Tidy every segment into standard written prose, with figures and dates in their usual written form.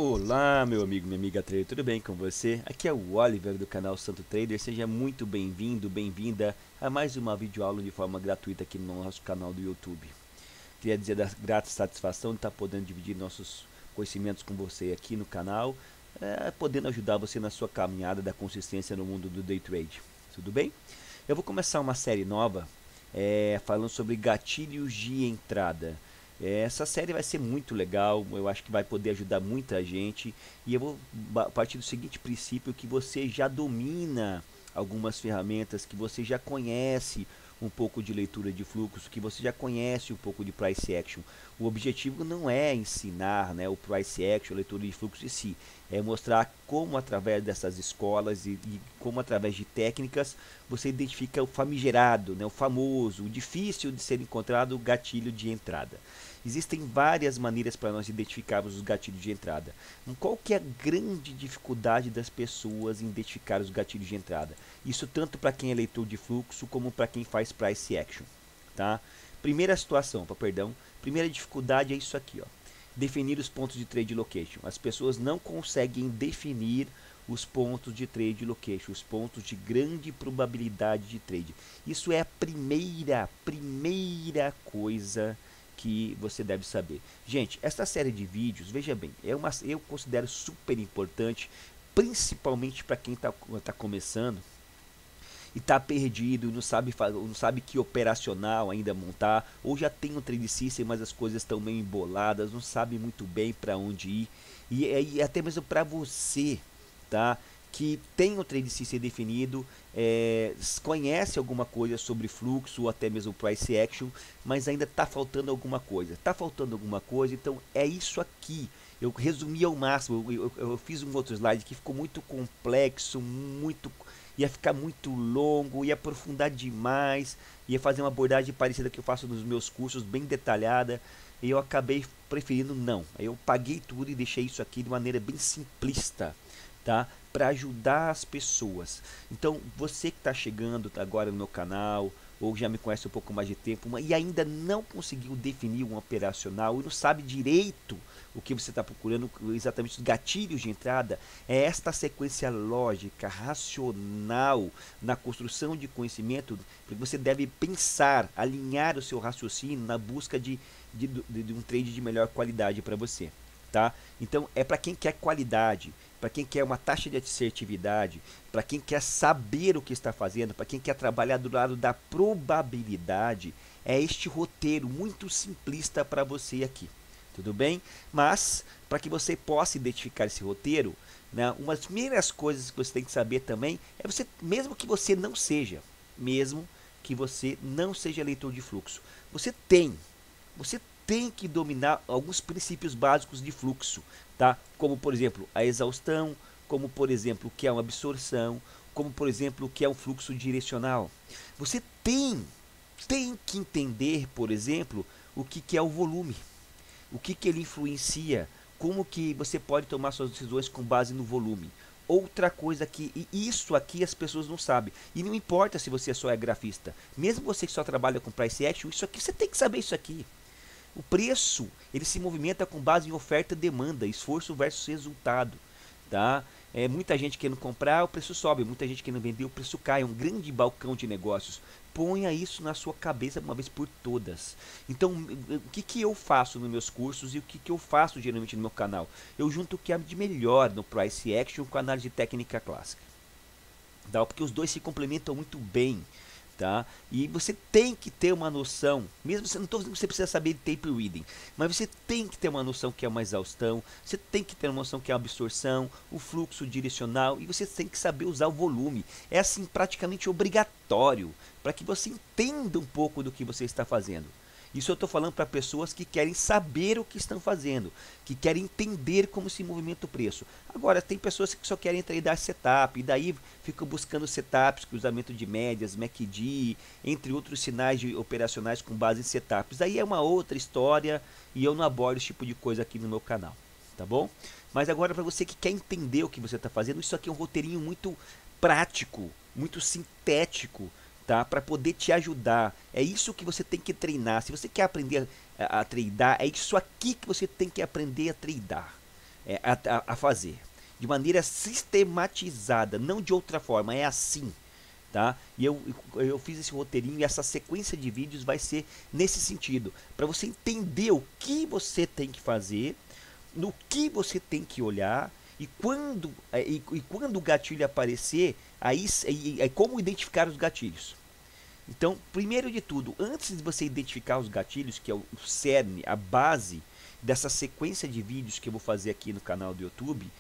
Olá, meu amigo, minha amiga trader, tudo bem com você? Aqui é o Oliver do canal Santo Trader. Seja muito bem-vindo, bem-vinda a mais uma videoaula de forma gratuita aqui no nosso canal do YouTube. Queria dizer da grata satisfação de estar podendo dividir nossos conhecimentos com você aqui no canal, podendo ajudar você na sua caminhada da consistência no mundo do day trade. Tudo bem? Eu vou começar uma série nova falando sobre gatilhos de entrada. Essa série vai ser muito legal, eu acho que vai poder ajudar muita gente e eu vou partir do seguinte princípio, que você já domina algumas ferramentas, que você já conhece um pouco de leitura de fluxo, que você já conhece um pouco de price action. O objetivo não é ensinar, né, o price action, a leitura de fluxo em si, é mostrar como através dessas escolas e como através de técnicas você identifica o famigerado, né, o famoso, o difícil de ser encontrado gatilho de entrada. Existem várias maneiras para nós identificarmos os gatilhos de entrada. Qual que é a grande dificuldade das pessoas em identificar os gatilhos de entrada? Isso tanto para quem é leitor de fluxo como para quem faz price action, tá? Primeira dificuldade é isso aqui, ó. Definir os pontos de trade location. As pessoas não conseguem definir os pontos de trade location, os pontos de grande probabilidade de trade. Isso é a primeira coisa que você deve saber. Gente, esta série de vídeos, veja bem, eu considero super importante, principalmente para quem tá começando e está perdido, não sabe que operacional ainda montar, ou já tem um trade system, mas as coisas estão meio emboladas, não sabe muito bem para onde ir, e até mesmo para você, tá? Que tem o trade system definido, conhece alguma coisa sobre fluxo ou até mesmo price action, mas ainda está faltando alguma coisa. Então é isso aqui. Eu resumi ao máximo, eu fiz um outro slide que ficou muito complexo, ia ficar muito longo, ia aprofundar demais, ia fazer uma abordagem parecida que eu faço nos meus cursos, bem detalhada, e eu acabei preferindo não. Eu paguei tudo e deixei isso aqui de maneira bem simplista, tá? Para ajudar as pessoas. Então, você que está chegando agora no meu canal, ou já me conhece um pouco mais de tempo, e ainda não conseguiu definir um operacional e não sabe direito o que você está procurando, exatamente os gatilhos de entrada, é esta sequência lógica, racional, na construção de conhecimento, porque você deve pensar, alinhar o seu raciocínio na busca de um trade de melhor qualidade para você. Tá? Então é para quem quer qualidade, para quem quer uma taxa de assertividade, para quem quer saber o que está fazendo, para quem quer trabalhar do lado da probabilidade, é este roteiro muito simplista para você aqui. Tudo bem? Mas para que você possa identificar esse roteiro, né, uma das primeiras coisas que você tem que saber também é mesmo que você não seja leitor de fluxo, você tem que dominar alguns princípios básicos de fluxo, tá? Como por exemplo a exaustão, como por exemplo o que é uma absorção, como por exemplo o que é um fluxo direcional. Você tem que entender, por exemplo, o que é o volume, o que ele influencia, como que você pode tomar suas decisões com base no volume. Outra coisa que, e isso aqui as pessoas não sabem, e não importa se você só é grafista, mesmo você que só trabalha com price action, isso aqui você tem que saber isso aqui. O preço, ele se movimenta com base em oferta e demanda, esforço versus resultado, tá? Muita gente querendo comprar, o preço sobe, muita gente querendo vender, o preço cai, é um grande balcão de negócios. Ponha isso na sua cabeça uma vez por todas. Então, o que eu faço nos meus cursos e o que eu faço geralmente no meu canal? Eu junto o que há de melhor no Price Action com a análise técnica clássica, tá? Porque os dois se complementam muito bem. Tá? E você tem que ter uma noção, mesmo você não estou dizendo que você precisa saber de tape reading, mas você tem que ter uma noção que é uma exaustão, você tem que ter uma noção que é uma absorção, o fluxo direcional, e você tem que saber usar o volume. É assim praticamente obrigatório para que você entenda um pouco do que você está fazendo. Isso eu estou falando para pessoas que querem saber o que estão fazendo, que querem entender como se movimenta o preço. Agora, tem pessoas que só querem tradar setup, e daí ficam buscando setups, cruzamento de médias, MACD, entre outros sinais operacionais com base em setups. Daí é uma outra história e eu não abordo esse tipo de coisa aqui no meu canal, tá bom? Mas agora, para você que quer entender o que você está fazendo, isso aqui é um roteirinho muito prático, muito sintético, tá? Para poder te ajudar. É isso que você tem que treinar. Se você quer aprender a treinar, é isso aqui que você tem que aprender a treinar. a fazer. De maneira sistematizada, não de outra forma, é assim. Tá? E eu fiz esse roteirinho e essa sequência de vídeos vai ser nesse sentido. Para você entender o que você tem que fazer, no que você tem que olhar. E quando o gatilho aparecer, aí como identificar os gatilhos. Então, primeiro de tudo, antes de você identificar os gatilhos, que é o cerne, a base dessa sequência de vídeos que eu vou fazer aqui no canal do YouTube,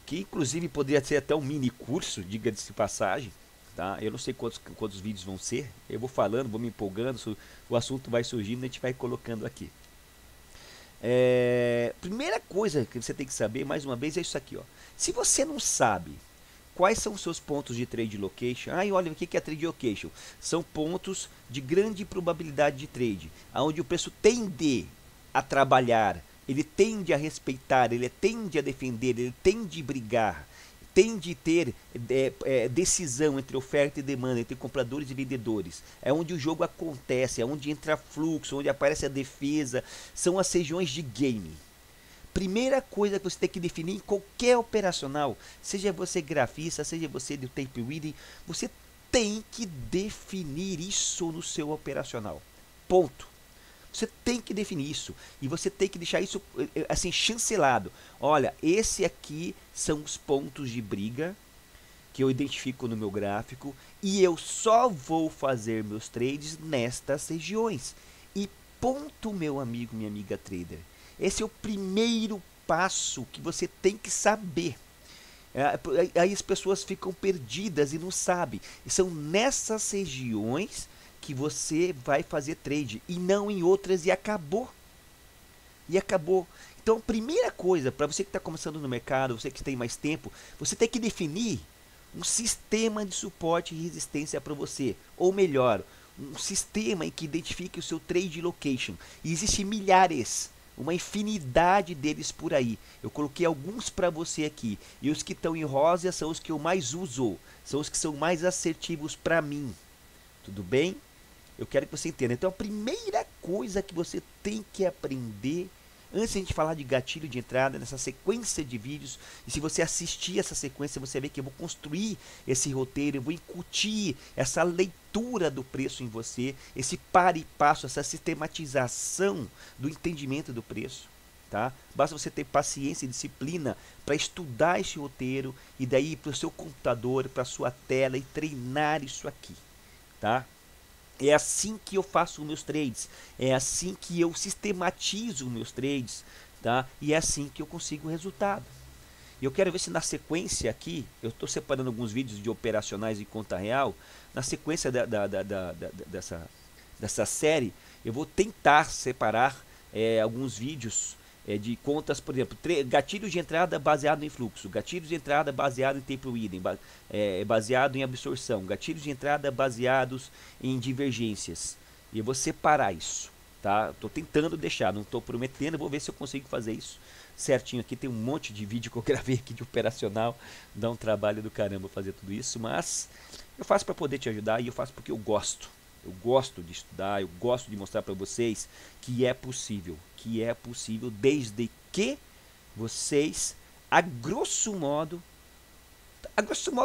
que inclusive poderia ser até um mini curso, diga-se de passagem, tá? Eu não sei quantos vídeos vão ser, eu vou falando, vou me empolgando, o assunto vai surgindo e a gente vai colocando aqui. Primeira coisa que você tem que saber, mais uma vez, é isso aqui, ó. Se você não sabe quais são os seus pontos de trade location, olha, o que é trade location? São pontos de grande probabilidade de trade, onde o preço tende a trabalhar, ele tende a respeitar, ele tende a defender, ele tende a brigar, tende a ter decisão entre oferta e demanda, entre compradores e vendedores. É onde o jogo acontece, é onde entra fluxo, onde aparece a defesa, são as regiões de game. Primeira coisa que você tem que definir em qualquer operacional, seja você grafista, seja você do tape reading, você tem que definir isso no seu operacional. Ponto. Você tem que definir isso e você tem que deixar isso assim chancelado. Olha, esse aqui são os pontos de briga que eu identifico no meu gráfico e eu só vou fazer meus trades nestas regiões. E ponto, meu amigo, minha amiga trader. Esse é o primeiro passo que você tem que saber. Aí as pessoas ficam perdidas e não sabem. E são nessas regiões que você vai fazer trade e não em outras, e acabou. E acabou. Então, a primeira coisa, para você que está começando no mercado, você que tem mais tempo, você tem que definir um sistema de suporte e resistência para você. Ou melhor, um sistema em que identifique o seu trade location. E existem milhares, uma infinidade deles por aí. Eu coloquei alguns para você aqui. E os que estão em rosa são os que eu mais uso. São os que são mais assertivos para mim. Tudo bem? Eu quero que você entenda. Então, a primeira coisa que você tem que aprender, antes de a gente falar de gatilho de entrada, nessa sequência de vídeos, e se você assistir essa sequência, você vê que eu vou construir esse roteiro, eu vou incutir essa leitura do preço em você, esse para e passo, essa sistematização do entendimento do preço. Tá? Basta você ter paciência e disciplina para estudar esse roteiro e daí para o seu computador, para a sua tela e treinar isso aqui. Tá? É assim que eu faço os meus trades, é assim que eu sistematizo os meus trades, tá? E é assim que eu consigo o resultado. E eu quero ver se na sequência aqui, eu estou separando alguns vídeos de operacionais em conta real, na sequência dessa série, eu vou tentar separar alguns vídeos de contas, por exemplo, gatilhos de entrada baseado em fluxo, gatilhos de entrada baseado em tape reading, baseado em absorção, gatilhos de entrada baseados em divergências. E eu vou separar isso, tá? Estou tentando deixar, não estou prometendo, vou ver se eu consigo fazer isso certinho aqui. Tem um monte de vídeo que eu gravei aqui de operacional, dá um trabalho do caramba fazer tudo isso, mas eu faço para poder te ajudar e eu faço porque eu gosto. Eu gosto de estudar, eu gosto de mostrar para vocês que é possível desde que vocês, a grosso modo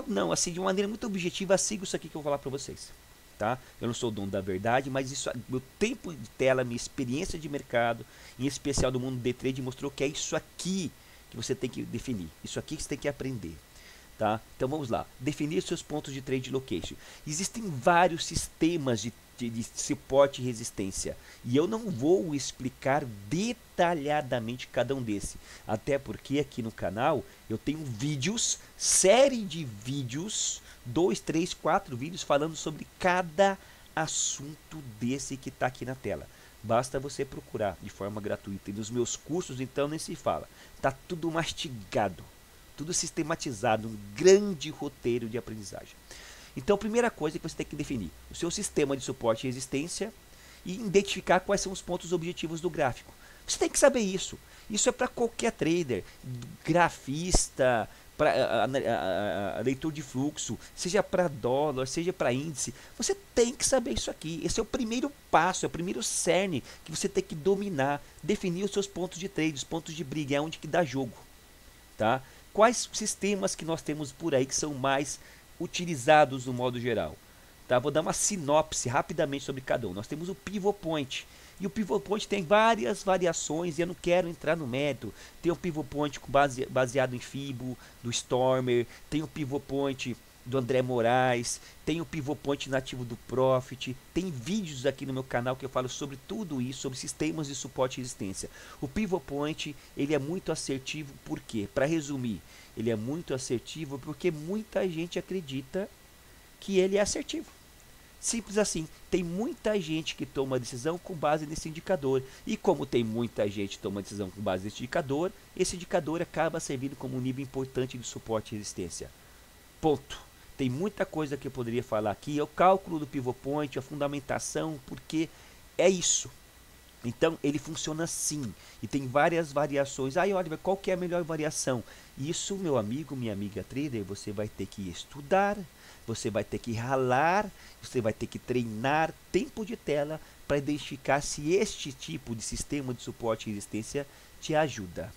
não, assim, de uma maneira muito objetiva, sigam isso aqui que eu vou falar para vocês, tá? Eu não sou o dono da verdade, mas isso, meu tempo de tela, minha experiência de mercado, em especial do mundo do day trade, mostrou que é isso aqui que você tem que definir, isso aqui que você tem que aprender. Tá? Então vamos lá, definir seus pontos de trade location. Existem vários sistemas de suporte e resistência e eu não vou explicar detalhadamente cada um desses, até porque aqui no canal eu tenho vídeos, série de vídeos, 2, 3, 4 vídeos falando sobre cada assunto desse que está aqui na tela. Basta você procurar de forma gratuita, e nos meus cursos então nem se fala, tá tudo mastigado, tudo sistematizado, um grande roteiro de aprendizagem. Então, a primeira coisa que você tem que definir o seu sistema de suporte e resistência e identificar quais são os pontos objetivos do gráfico. Você tem que saber isso. Isso é para qualquer trader, grafista, para leitor de fluxo, seja para dólar, seja para índice. Você tem que saber isso aqui. Esse é o primeiro passo, é o primeiro cerne que você tem que dominar, definir os seus pontos de trade, os pontos de briga, é onde que dá jogo. tá? Quais sistemas que nós temos por aí que são mais utilizados no modo geral? Tá? Vou dar uma sinopse rapidamente sobre cada um. Nós temos o Pivot Point. E o Pivot Point tem várias variações e eu não quero entrar no mérito. Tem o Pivot Point baseado em Fibo, do Stormer. Tem o Pivot Point do André Moraes. Tem o Pivot Point nativo do Profit. Tem vídeos aqui no meu canal que eu falo sobre tudo isso, sobre sistemas de suporte e resistência. O Pivot Point, ele é muito assertivo, por quê? Para resumir, ele é muito assertivo porque muita gente acredita que ele é assertivo. Simples assim, tem muita gente que toma decisão com base nesse indicador. E como tem muita gente que toma decisão com base nesse indicador, esse indicador acaba servindo como um nível importante de suporte e resistência. Ponto. Tem muita coisa que eu poderia falar aqui. É o cálculo do pivot point, a fundamentação, porque é isso. Então ele funciona assim e tem várias variações. Aí olha, qual que é a melhor variação? Isso, meu amigo, minha amiga trader, você vai ter que estudar, você vai ter que ralar, você vai ter que treinar tempo de tela para identificar se este tipo de sistema de suporte e resistência te ajuda.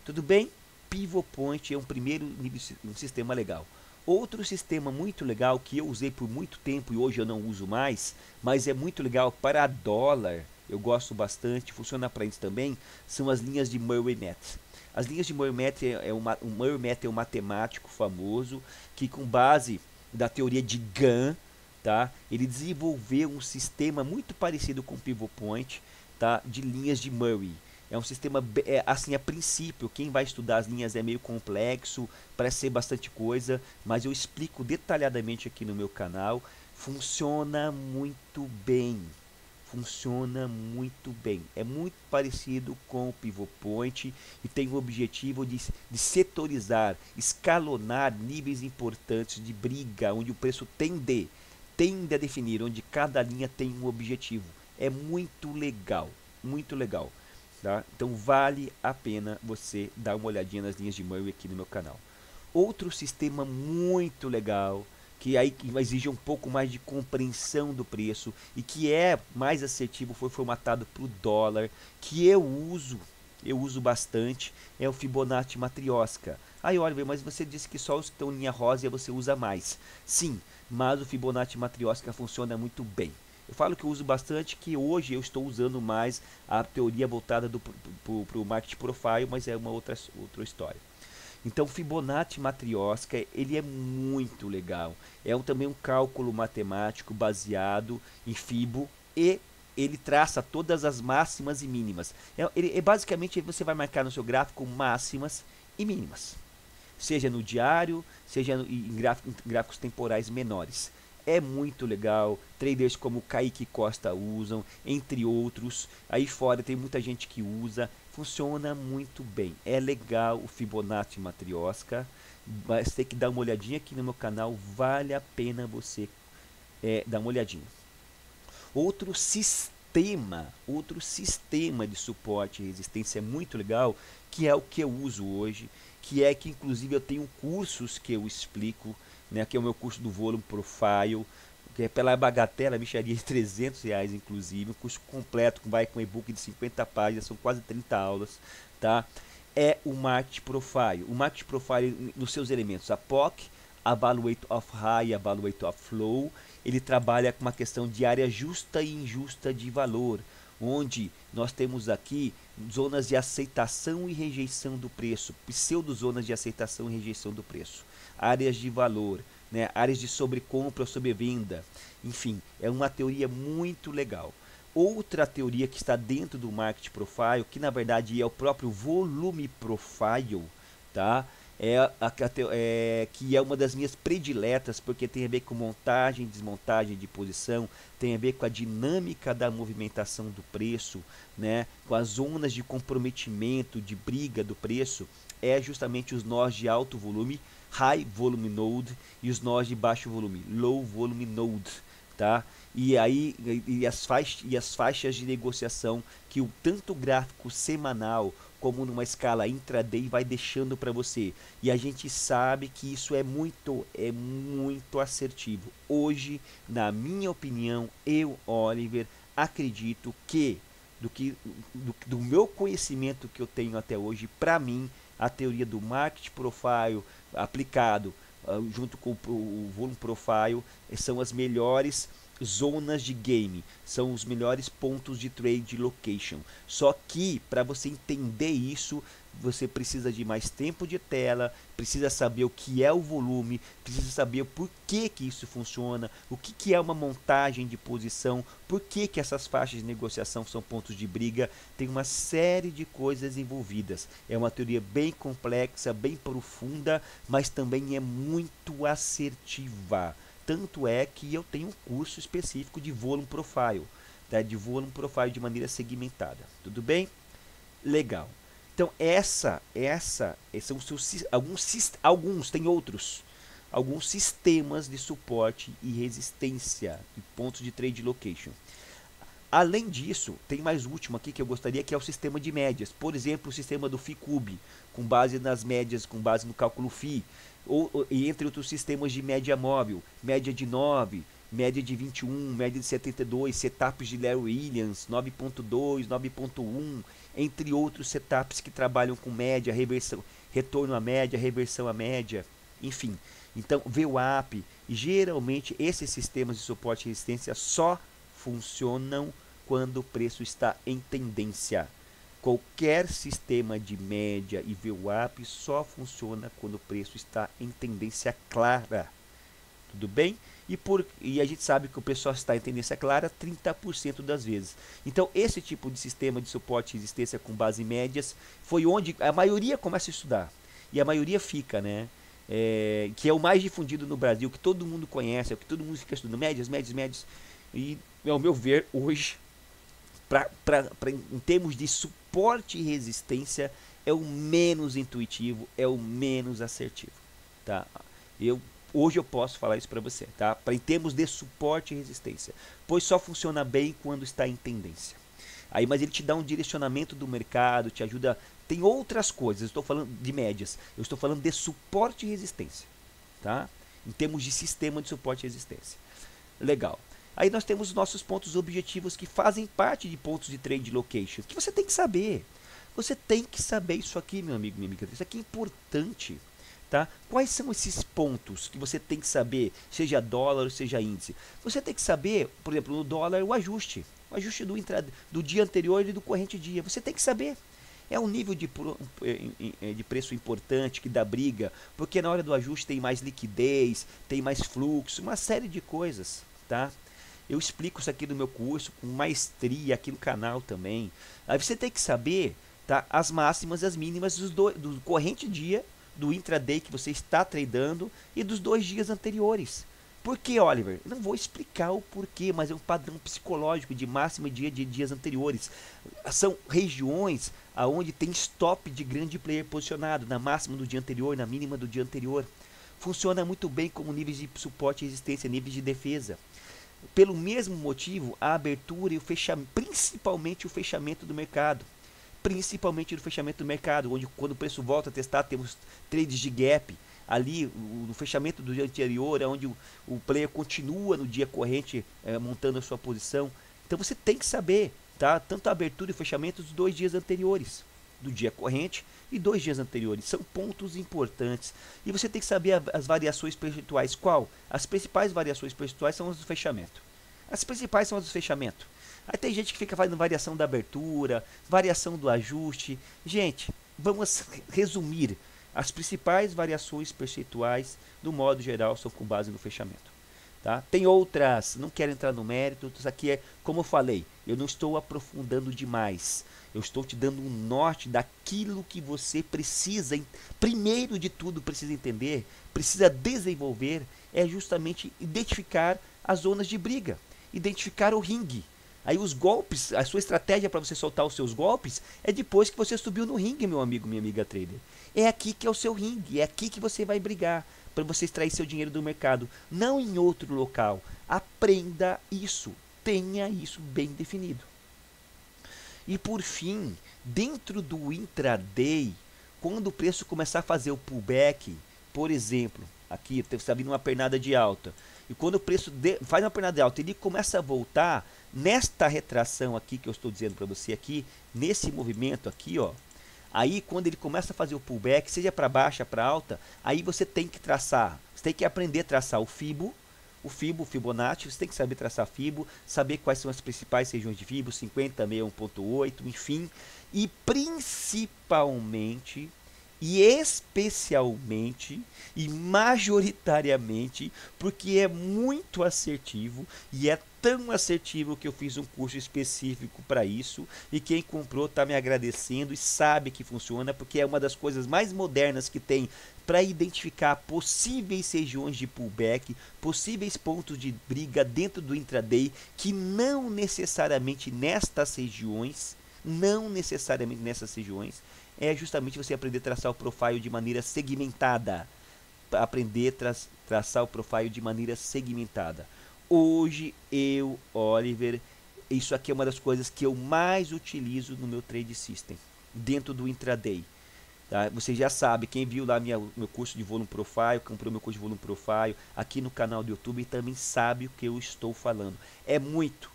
Tudo bem? Pivot Point é um primeiro nível, um sistema legal. Outro sistema muito legal que eu usei por muito tempo e hoje eu não uso mais, mas é muito legal para dólar, eu gosto bastante, funciona para isso também, são as linhas de Murray-Math. As linhas de Murray-Math o Murray-Math é um matemático famoso que, com base da teoria de Gann, tá, ele desenvolveu um sistema muito parecido com o Pivot Point, tá, de linhas de Murray. É um sistema, assim, a princípio, quem vai estudar as linhas é meio complexo, parece ser bastante coisa, mas eu explico detalhadamente aqui no meu canal. Funciona muito bem. Funciona muito bem. É muito parecido com o Pivot Point e tem o objetivo de setorizar, escalonar níveis importantes de briga, onde o preço tende a definir, onde cada linha tem um objetivo. É muito legal, muito legal. Tá? Então vale a pena você dar uma olhadinha nas linhas de Murray aqui no meu canal. Outro sistema muito legal, que aí exige um pouco mais de compreensão do preço e que é mais assertivo, foi formatado para o dólar, que eu uso bastante, é o Fibonacci Matrioska. Aí olha, mas você disse que só os que estão em linha rosa você usa mais. Sim, mas o Fibonacci Matrioska funciona muito bem. Eu falo que eu uso bastante, que hoje eu estou usando mais a teoria voltada para o Market Profile, mas é uma outra história. Então, Fibonacci Matrioska, ele é muito legal. É também um cálculo matemático baseado em Fibo e ele traça todas as máximas e mínimas. Basicamente, você vai marcar no seu gráfico máximas e mínimas. Seja no diário, seja em gráficos temporais menores. É muito legal, traders como Kaique Costa usam, entre outros. Aí fora tem muita gente que usa, funciona muito bem. É legal o Fibonacci Matrioska, mas tem que dar uma olhadinha aqui no meu canal, vale a pena você dar uma olhadinha. Outro sistema de suporte e resistência muito legal, que é o que eu uso hoje, que inclusive eu tenho cursos que eu explico, né, que é o meu curso do Volume Profile, que é pela bagatela, bicharia de R$300, inclusive, um curso completo, vai com e-book de 50 páginas, são quase 30 aulas, tá? É o Market Profile. O Market Profile nos seus elementos, a POC, Evaluate of High, Evaluate of Flow, ele trabalha com uma questão de área justa e injusta de valor, onde nós temos aqui zonas de aceitação e rejeição do preço, pseudo-zonas de aceitação e rejeição do preço, áreas de valor, né, áreas de sobrecompra ou sobrevenda, enfim, é uma teoria muito legal. Outra teoria que está dentro do Market Profile, que na verdade é o próprio Volume Profile, tá? Que é uma das minhas prediletas, porque tem a ver com montagem e desmontagem de posição, tem a ver com a dinâmica da movimentação do preço, né, com as zonas de comprometimento, de briga do preço, é justamente os nós de alto volume, High Volume Node, e os nós de baixo volume, Low Volume Node, tá? E aí as faixas de negociação que tanto o gráfico semanal como numa escala intraday vai deixando para você. E a gente sabe que isso é muito assertivo. Hoje, na minha opinião, eu, Oliver, acredito que do meu conhecimento que eu tenho até hoje, para mim, a teoria do Market Profile aplicado junto com o Volume Profile, são as melhores zonas de game, são os melhores pontos de trade location. Só que para você entender isso, você precisa de mais tempo de tela, precisa saber o que é o volume, precisa saber por que isso funciona, o que é uma montagem de posição, por que essas faixas de negociação são pontos de briga. Tem uma série de coisas envolvidas. É uma teoria bem complexa, bem profunda, mas também é muito assertiva. Tanto é que eu tenho um curso específico de Volume Profile, tá? De Volume Profile de maneira segmentada. Tudo bem? Legal. Então são alguns, tem outros, alguns sistemas de suporte e resistência de pontos de trade location. Além disso, tem mais último aqui que eu gostaria, que é o sistema de médias. Por exemplo, o sistema do FICUB, com base nas médias, com base no cálculo FI, e entre outros sistemas de média móvel, média de 9, média de 21, média de 72, setups de Larry Williams, 9.2, 9.1, entre outros setups que trabalham com média, reversão, retorno à média, reversão à média, enfim. Então, VWAP, geralmente esses sistemas de suporte e resistência só funcionam quando o preço está em tendência. Qualquer sistema de média e VWAP só funciona quando o preço está em tendência clara. Tudo bem? E a gente sabe que o preço só está em tendência clara 30% das vezes. Então, esse tipo de sistema de suporte e resistência com base em médias foi onde a maioria começa a estudar. E a maioria fica, né? Que é o mais difundido no Brasil, que todo mundo conhece, é o que todo mundo fica estudando. Médias, médias, médias. E, ao meu ver, hoje, em termos de suporte e resistência, é o menos intuitivo, é o menos assertivo. Tá? Hoje eu posso falar isso para você, tá? Em termos de suporte e resistência, pois só funciona bem quando está em tendência. Mas ele te dá um direcionamento do mercado, te ajuda. Tem outras coisas, eu estou falando de médias, eu estou falando de suporte e resistência, tá? Em termos de sistema de suporte e resistência. Legal. Aí nós temos os nossos pontos objetivos que fazem parte de pontos de trade location, que você tem que saber. Você tem que saber isso aqui, meu amigo, minha amiga. Isso aqui é importante. Tá? Quais são esses pontos que você tem que saber, seja dólar ou seja índice? Você tem que saber, por exemplo, no dólar, o ajuste do dia anterior e do corrente dia. Você tem que saber. É um nível de preço importante que dá briga, porque na hora do ajuste tem mais liquidez, tem mais fluxo, uma série de coisas. Tá? Eu explico isso aqui no meu curso com maestria aqui no canal também. Aí você tem que saber, tá, as máximas e as mínimas do corrente dia, do intraday que você está tradando e dos 2 dias anteriores. Por que, Oliver? Não vou explicar o porquê, mas é um padrão psicológico de máxima dia de dias anteriores. São regiões onde tem stop de grande player posicionado, na máxima do dia anterior, na mínima do dia anterior. Funciona muito bem como níveis de suporte e resistência, níveis de defesa. Pelo mesmo motivo, a abertura e o fechamento, principalmente o fechamento do mercado. Principalmente no fechamento do mercado, onde quando o preço volta a testar, temos trades de gap. Ali, no fechamento do dia anterior, é onde o player continua no dia corrente montando a sua posição. Então você tem que saber, tá? Tanto a abertura e o fechamento dos 2 dias anteriores, do dia corrente e 2 dias anteriores. São pontos importantes. E você tem que saber as variações percentuais. Qual? As principais variações percentuais são as do fechamento. As principais são as do fechamento. Aí tem gente que fica fazendo variação da abertura, variação do ajuste. Gente, vamos resumir. As principais variações percentuais, do modo geral, são com base no fechamento. Tá? Tem outras, não quero entrar no mérito, isso aqui é, como eu falei, eu não estou aprofundando demais. Eu estou te dando um norte daquilo que você precisa, primeiro de tudo, precisa entender, precisa desenvolver, é justamente identificar as zonas de briga, identificar o ringue. Aí os golpes, a sua estratégia para você soltar os seus golpes é depois que você subiu no ringue, meu amigo, minha amiga trader. É aqui que é o seu ringue, é aqui que você vai brigar para você extrair seu dinheiro do mercado, não em outro local. Aprenda isso, tenha isso bem definido. E por fim, dentro do intraday, quando o preço começar a fazer o pullback, por exemplo, aqui está vindo uma pernada de alta, e quando o preço faz uma pernada de alta, ele começa a voltar nesta retração aqui que eu estou dizendo para você aqui, nesse movimento aqui, ó, Aí quando ele começa a fazer o pullback, seja para baixa, para alta, aí você tem que traçar, você tem que aprender a traçar o Fibonacci, você tem que saber traçar Fibo, saber quais são as principais regiões de Fibo, 50, 61.8, enfim, e principalmente e especialmente e majoritariamente porque é muito assertivo e é tão assertivo que eu fiz um curso específico para isso e quem comprou está me agradecendo e sabe que funciona porque é uma das coisas mais modernas que tem para identificar possíveis regiões de pullback, possíveis pontos de briga dentro do intraday que não necessariamente nestas regiões, é justamente você aprender a traçar o profile de maneira segmentada. Aprender a traçar o profile de maneira segmentada. Hoje eu, Oliver, isso aqui é uma das coisas que eu mais utilizo no meu trade system, dentro do intraday. Tá? Você já sabe, quem viu lá meu curso de Volume Profile, comprou meu curso de Volume Profile, aqui no canal do YouTube também sabe o que eu estou falando. É muito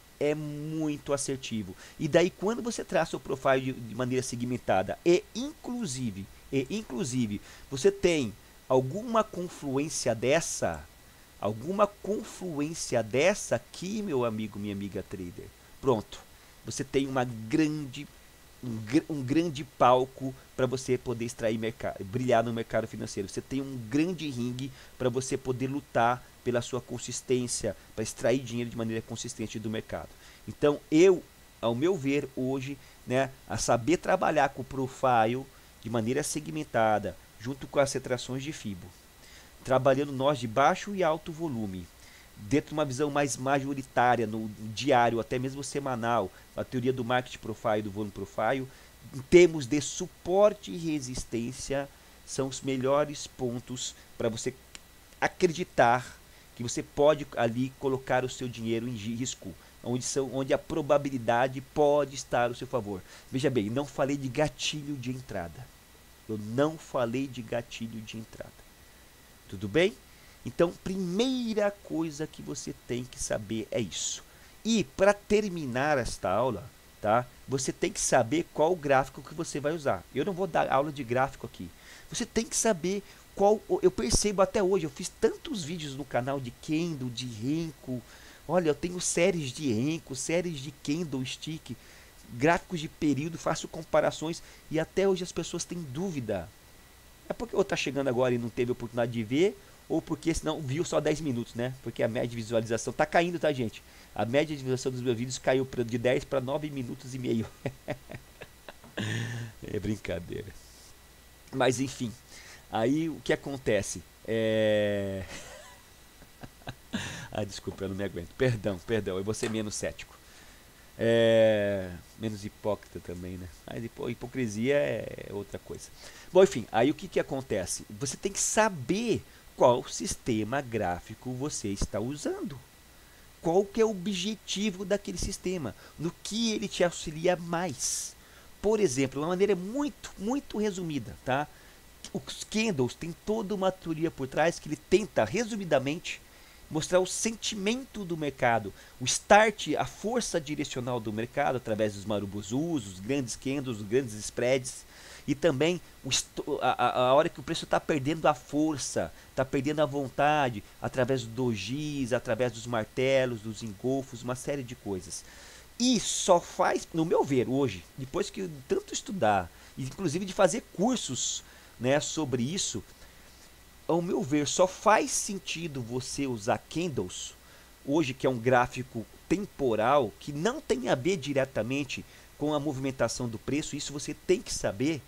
assertivo. E daí quando você traça o profile de maneira segmentada inclusive você tem alguma confluência dessa aqui, meu amigo, minha amiga trader, pronto, você tem um grande palco para você poder extrair brilhar no mercado financeiro. Você tem um grande ringue para você poder lutar pela sua consistência, para extrair dinheiro de maneira consistente do mercado. Então ao meu ver hoje, né, a saber trabalhar com o profile de maneira segmentada, junto com as retrações de Fibo, trabalhando nós de baixo e alto volume, dentro de uma visão mais majoritária no diário, até mesmo semanal, a teoria do market profile, do volume profile, em termos de suporte e resistência, são os melhores pontos para você acreditar que você pode ali colocar o seu dinheiro em risco, onde a probabilidade pode estar ao seu favor. Veja bem, não falei de gatilho de entrada. Eu não falei de gatilho de entrada. Tudo bem? Então, primeira coisa que você tem que saber é isso. E para terminar esta aula, tá? Você tem que saber qual gráfico que você vai usar. Eu não vou dar aula de gráfico aqui. Você tem que saber qual. Eu percebo até hoje, eu fiz tantos vídeos no canal de Candle, de Renko. Olha, eu tenho séries de Renko, séries de Candlestick, gráficos de período, faço comparações e até hoje as pessoas têm dúvida. É porque ou está chegando agora e não teve oportunidade de ver, ou porque senão viu só 10 minutos, né? Porque a média de visualização está caindo, tá, gente? A média de visualização dos meus vídeos caiu de 10 para 9 minutos e meio. É brincadeira. Mas enfim, aí o que acontece? Ah, desculpa, eu não me aguento. Perdão, eu vou ser menos cético. Menos hipócrita também, né? Mas hipocrisia é outra coisa. Bom, enfim, aí o que acontece? Você tem que saber qual sistema gráfico você está usando. Qual que é o objetivo daquele sistema? No que ele te auxilia mais? Por exemplo, uma maneira muito resumida, tá? Os candles tem toda uma teoria por trás que ele tenta, resumidamente, mostrar o sentimento do mercado, o start, a força direcional do mercado através dos marubozus, os grandes candles, os grandes spreads e também a hora que o preço está perdendo a força, está perdendo a vontade através do dojis, através dos martelos, dos engolfos, uma série de coisas. E só faz, no meu ver hoje, depois que eu tanto estudar, inclusive de fazer cursos, né, sobre isso, ao meu ver, só faz sentido você usar candles, hoje que é um gráfico temporal, que não tem a ver diretamente com a movimentação do preço, isso você tem que saber,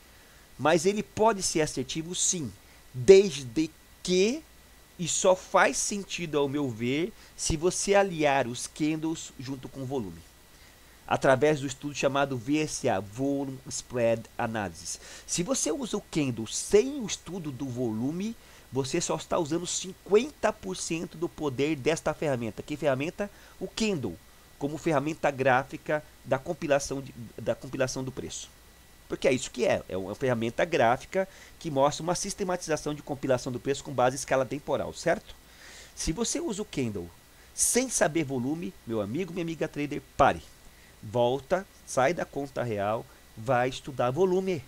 mas ele pode ser assertivo sim, desde que, e só faz sentido ao meu ver, se você aliar os candles junto com o volume, através do estudo chamado VSA, Volume Spread Analysis. Se você usa o candle sem o estudo do volume, você só está usando 50% do poder desta ferramenta. Que ferramenta? O candle, como ferramenta gráfica da compilação do preço. Porque é isso que é uma ferramenta gráfica que mostra uma sistematização de compilação do preço com base em escala temporal, certo? Se você usa o candle sem saber volume, meu amigo, minha amiga trader, pare. Volta, sai da conta real, vai estudar volume.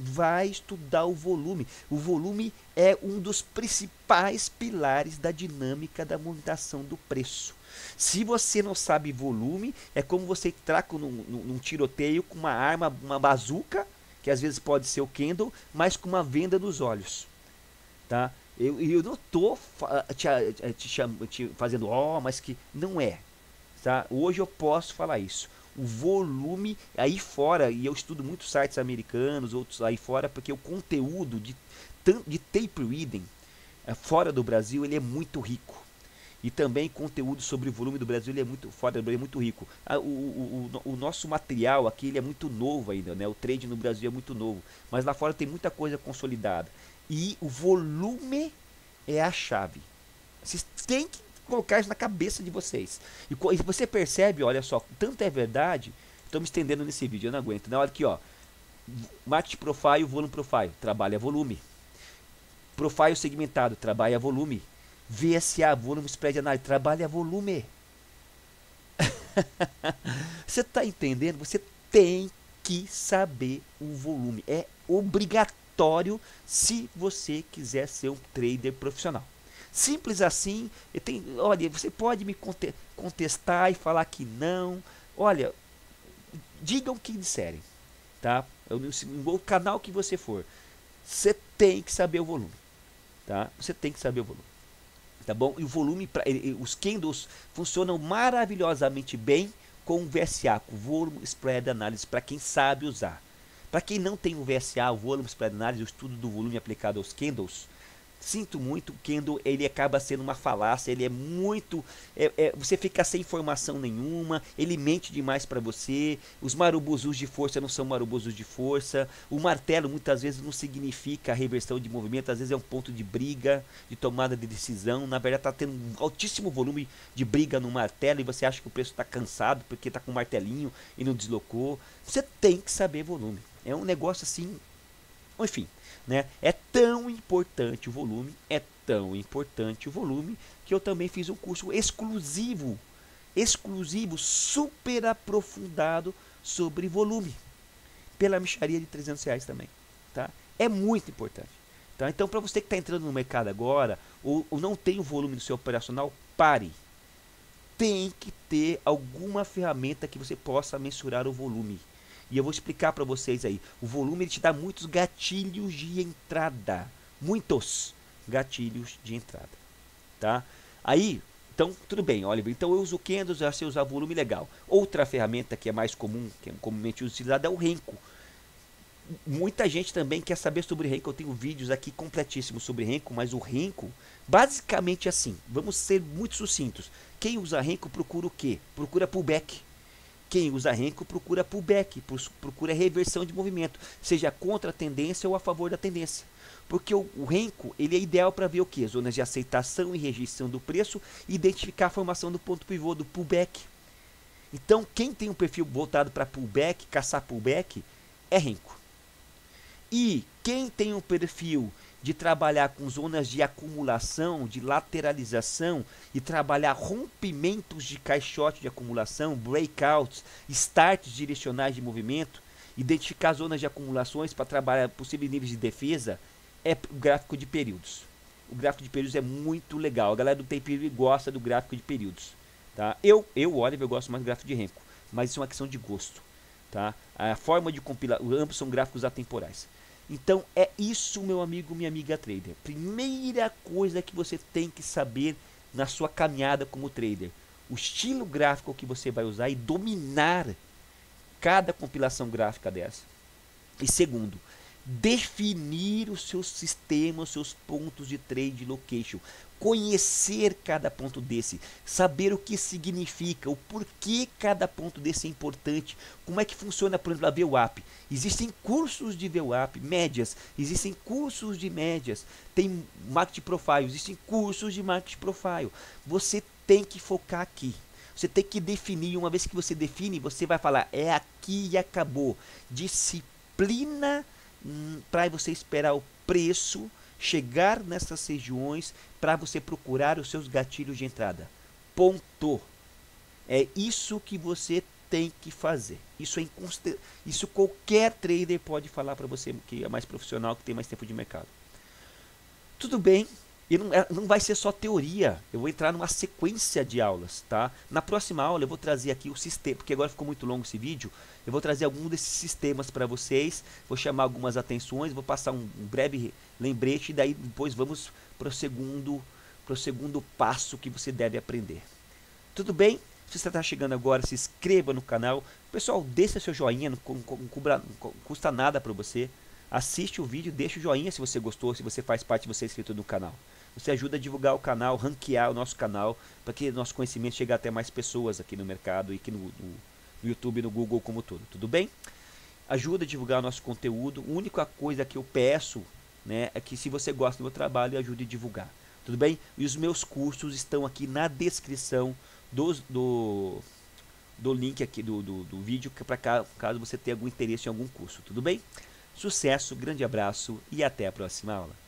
vai estudar o volume. O volume é um dos principais pilares da dinâmica da movimentação do preço. Se você não sabe volume, é como você traca num tiroteio com uma arma, uma bazuca, que às vezes pode ser o Kendall, mas com uma venda nos olhos. Tá? Eu não estou te fazendo, mas que não é. Tá? Hoje eu posso falar isso. O volume aí fora, e eu estudo muitos sites americanos, outros aí fora, porque o conteúdo de tape reading fora do Brasil ele é muito rico. E também conteúdo sobre o volume do Brasil ele é muito fora do Brasil, é muito rico. O nosso material aqui ele é muito novo ainda, né? O trade no Brasil é muito novo, mas lá fora tem muita coisa consolidada. E o volume é a chave. Vocês têm que colocar isso na cabeça de vocês. E você percebe, olha só, tanto é verdade, estou me estendendo nesse vídeo, eu não aguento. Na hora que, ó, Market Profile, Volume Profile, trabalha volume. Profile segmentado, trabalha volume. VSA, Volume Spread Analysis, trabalha volume. Você está entendendo? Você tem que saber o volume. É obrigatório se você quiser ser um trader profissional. Simples assim. Olha, você pode me contestar e falar que não. Olha, digam o que disserem, tá? O canal que você for, você tem que saber o volume, tá? Você tem que saber o volume, tá bom? E o volume, os candles funcionam maravilhosamente bem com o VSA, com o Volume Spread Analysis, para quem sabe usar. Para quem não tem o VSA, o Volume Spread Analysis, o estudo do volume aplicado aos candles, sinto muito, o candle ele acaba sendo uma falácia, ele é muito, você fica sem informação nenhuma, ele mente demais para você, os marubuzus de força não são marubuzus de força, o martelo muitas vezes não significa reversão de movimento, às vezes é um ponto de briga, de tomada de decisão, na verdade está tendo um altíssimo volume de briga no martelo e você acha que o preço está cansado porque está com o martelinho e não deslocou. Você tem que saber volume, é um negócio assim, enfim, né? É tão importante o volume, que eu também fiz um curso exclusivo, super aprofundado sobre volume, pela mixaria de R$300 também, tá? É muito importante, tá? Então, para você que está entrando no mercado agora, ou não tem o volume no seu operacional, pare. Tem que ter alguma ferramenta que você possa mensurar o volume. E eu vou explicar para vocês aí. O volume ele te dá muitos gatilhos de entrada. Muitos gatilhos de entrada. Tá? Aí, então, tudo bem, Oliver. Então eu uso candles, já sei usar volume, legal. Outra ferramenta que é mais comum, que é comumente utilizada, é o Renko. Muita gente também quer saber sobre Renko. Eu tenho vídeos aqui completíssimos sobre Renko, mas o Renko, basicamente assim, vamos ser muito sucintos. Quem usa Renko procura o quê? Procura pullback. Quem usa Renko procura pullback, procura reversão de movimento, seja contra a tendência ou a favor da tendência. Porque o Renko ele é ideal para ver o que? Zonas de aceitação e rejeição do preço e identificar a formação do ponto pivô, do pullback. Então, quem tem um perfil voltado para pullback, caçar pullback, é Renko. E quem tem um perfil de trabalhar com zonas de acumulação, de lateralização e trabalhar rompimentos de caixote de acumulação, breakouts, starts direcionais de movimento, identificar zonas de acumulações para trabalhar possíveis níveis de defesa, é o gráfico de períodos. O gráfico de períodos é muito legal. A galera do Tape gosta do gráfico de períodos. Tá? Oliver, eu gosto mais do gráfico de Renko, mas isso é uma questão de gosto. Tá? A forma de compilar, ambos são gráficos atemporais. Então é isso, meu amigo, minha amiga trader. Primeira coisa que você tem que saber na sua caminhada como trader: o estilo gráfico que você vai usar e dominar cada compilação gráfica dessa. E segundo, definir o seu sistema, os seus pontos de trade location. Conhecer cada ponto desse, saber o que significa, o porquê cada ponto desse é importante, como é que funciona, por exemplo, a VWAP. Existem cursos de VWAP, médias, existem cursos de médias, tem Market Profile, existem cursos de Market Profile. Você tem que focar aqui. Você tem que definir, uma vez que você define, você vai falar, é aqui e acabou. Disciplina para você esperar o preço chegar nessas regiões para você procurar os seus gatilhos de entrada. Ponto. É isso que você tem que fazer. Isso qualquer trader pode falar para você que é mais profissional, que tem mais tempo de mercado. Tudo bem, e não vai ser só teoria, eu vou entrar numa sequência de aulas, tá? Na próxima aula eu vou trazer aqui o sistema, porque agora ficou muito longo esse vídeo, eu vou trazer algum desses sistemas para vocês, vou chamar algumas atenções, vou passar um breve lembrete, e daí depois vamos para o segundo passo que você deve aprender. Tudo bem? Se você está chegando agora, se inscreva no canal. Pessoal, deixa seu joinha, não custa nada para você. Assiste o vídeo, deixa o joinha se você gostou, se você faz parte, você é inscrito no canal. Você ajuda a divulgar o canal, ranquear o nosso canal, para que nosso conhecimento chegue até mais pessoas aqui no mercado e aqui no YouTube e no Google como todo. Tudo bem? Ajuda a divulgar o nosso conteúdo. A única coisa que eu peço, né, é que se você gosta do meu trabalho, ajude a divulgar. Tudo bem? E os meus cursos estão aqui na descrição do link aqui do vídeo, para caso você tenha algum interesse em algum curso. Tudo bem? Sucesso, grande abraço e até a próxima aula.